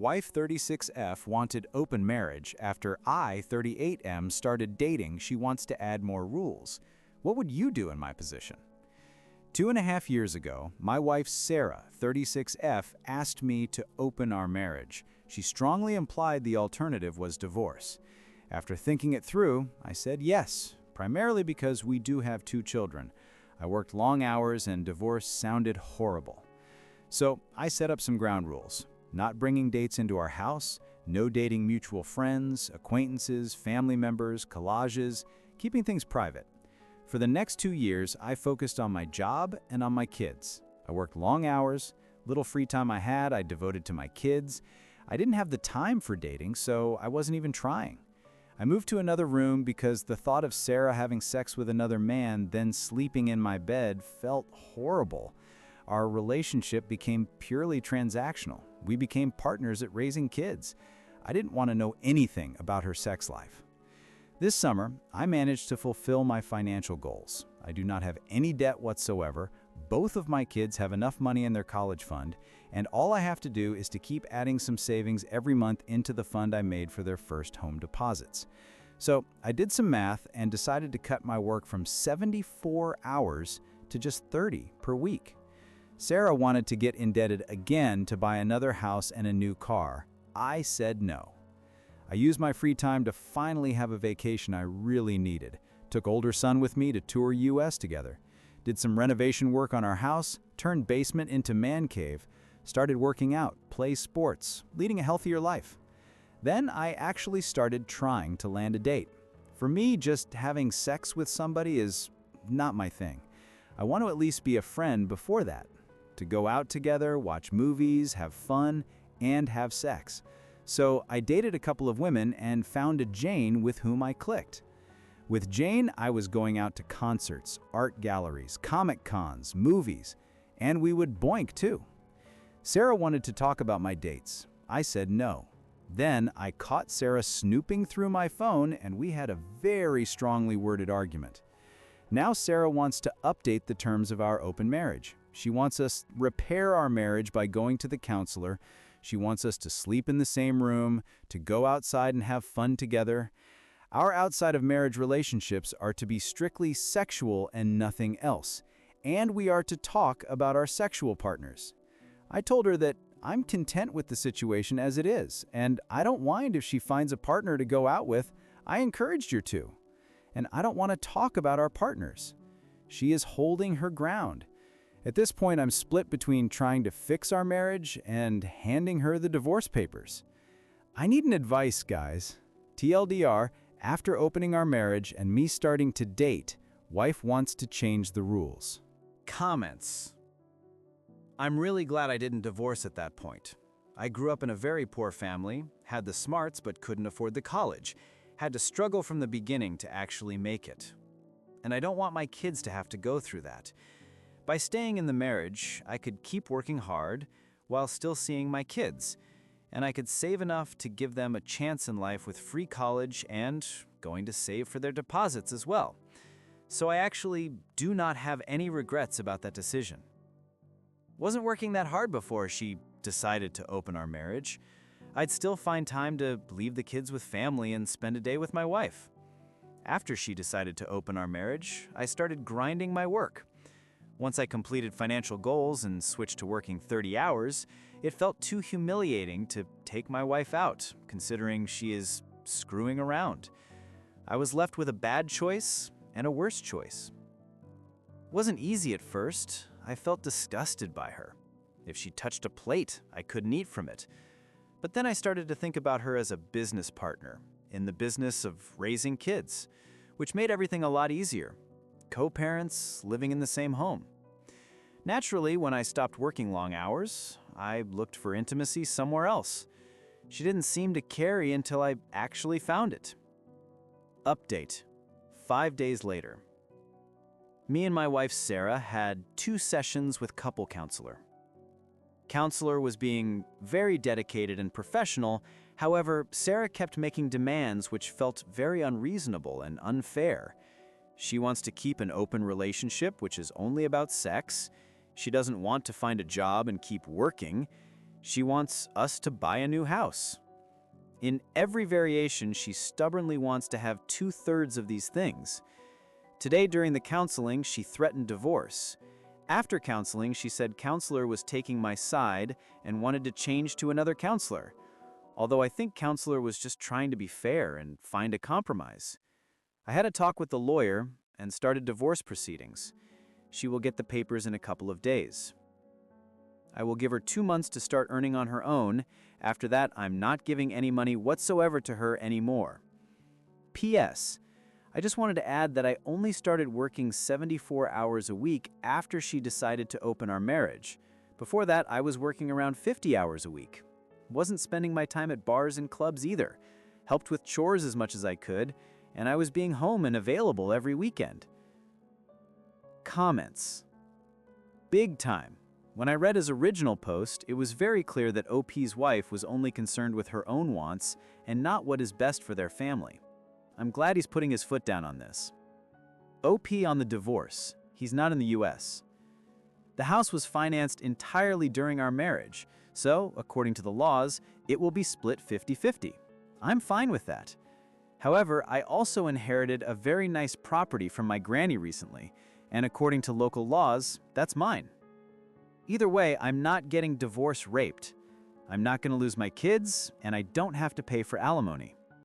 Wife 36F wanted open marriage after I 38M started dating. She wants to add more rules. What would you do in my position? 2.5 years ago, my wife Sarah, 36F, asked me to open our marriage. She strongly implied the alternative was divorce. After thinking it through, I said yes, primarily because we do have 2 children. I worked long hours and divorce sounded horrible. So I set up some ground rules. Not bringing dates into our house, no dating mutual friends, acquaintances, family members, collages, keeping things private. For the next 2 years, I focused on my job and on my kids. I worked long hours, little free time I had, I devoted to my kids. I didn't have the time for dating, so I wasn't even trying. I moved to another room because the thought of Sarah having sex with another man, then sleeping in my bed, felt horrible. Our relationship became purely transactional. We became partners at raising kids. I didn't want to know anything about her sex life. This summer, I managed to fulfill my financial goals. I do not have any debt whatsoever. Both of my kids have enough money in their college fund, and all I have to do is to keep adding some savings every month into the fund I made for their first home deposits. So I did some math and decided to cut my work from 74 hours to just 30 per week. Sarah wanted to get indebted again to buy another house and a new car. I said no. I used my free time to finally have a vacation I really needed. Took older son with me to tour US together. Did some renovation work on our house, turned basement into man cave, started working out, play sports, leading a healthier life. Then I actually started trying to land a date. For me, just having sex with somebody is not my thing. I want to at least be a friend before that. To go out together, watch movies, have fun, and have sex. So I dated a couple of women and found a Jane with whom I clicked. With Jane, I was going out to concerts, art galleries, comic cons, movies, and we would boink too. Sarah wanted to talk about my dates. I said no. Then I caught Sarah snooping through my phone and we had a very strongly worded argument. Now Sarah wants to update the terms of our open marriage. She wants us to repair our marriage by going to the counselor. She wants us to sleep in the same room, to go outside and have fun together. Our outside of marriage relationships are to be strictly sexual and nothing else. And we are to talk about our sexual partners. I told her that I'm content with the situation as it is, and I don't mind if she finds a partner to go out with. I encouraged her to. And I don't want to talk about our partners. She is holding her ground. At this point, I'm split between trying to fix our marriage and handing her the divorce papers. I need an advice, guys. TLDR, after opening our marriage and me starting to date, wife wants to change the rules. Comments. I'm really glad I didn't divorce at that point. I grew up in a very poor family, had the smarts but couldn't afford the college, had to struggle from the beginning to actually make it. And I don't want my kids to have to go through that. By staying in the marriage, I could keep working hard while still seeing my kids, and I could save enough to give them a chance in life with free college and going to save for their deposits as well. So I actually do not have any regrets about that decision. Wasn't working that hard before she decided to open our marriage. I'd still find time to leave the kids with family and spend a day with my wife. After she decided to open our marriage, I started grinding my work. Once I completed financial goals and switched to working 30 hours, it felt too humiliating to take my wife out, considering she is screwing around. I was left with a bad choice and a worse choice. It wasn't easy at first. I felt disgusted by her. If she touched a plate, I couldn't eat from it. But then I started to think about her as a business partner in the business of raising kids, which made everything a lot easier. Co-parents living in the same home. Naturally, when I stopped working long hours, I looked for intimacy somewhere else. She didn't seem to carry until I actually found it. Update. 5 days later. Me and my wife Sarah had 2 sessions with couple counselor. Counselor was being very dedicated and professional. However, Sarah kept making demands which felt very unreasonable and unfair. She wants to keep an open relationship which is only about sex. She doesn't want to find a job and keep working. She wants us to buy a new house. In every variation, she stubbornly wants to have 2/3 of these things. Today during the counseling, she threatened divorce. After counseling, she said counselor was taking my side and wanted to change to another counselor. Although I think counselor was just trying to be fair and find a compromise. I had a talk with the lawyer and started divorce proceedings. She will get the papers in a couple of days. I will give her 2 months to start earning on her own. After that, I'm not giving any money whatsoever to her anymore. P.S. I just wanted to add that I only started working 74 hours a week after she decided to open our marriage. Before that, I was working around 50 hours a week. Wasn't spending my time at bars and clubs either. Helped with chores as much as I could, and I was being home and available every weekend. Comments. Big time. When I read his original post, it was very clear that OP's wife was only concerned with her own wants and not what is best for their family. I'm glad he's putting his foot down on this. OP on the divorce. He's not in the US. The house was financed entirely during our marriage, so, according to the laws, it will be split 50-50. I'm fine with that. However, I also inherited a very nice property from my granny recently, and according to local laws, that's mine. Either way, I'm not getting divorce raped. I'm not going to lose my kids, and I don't have to pay for alimony.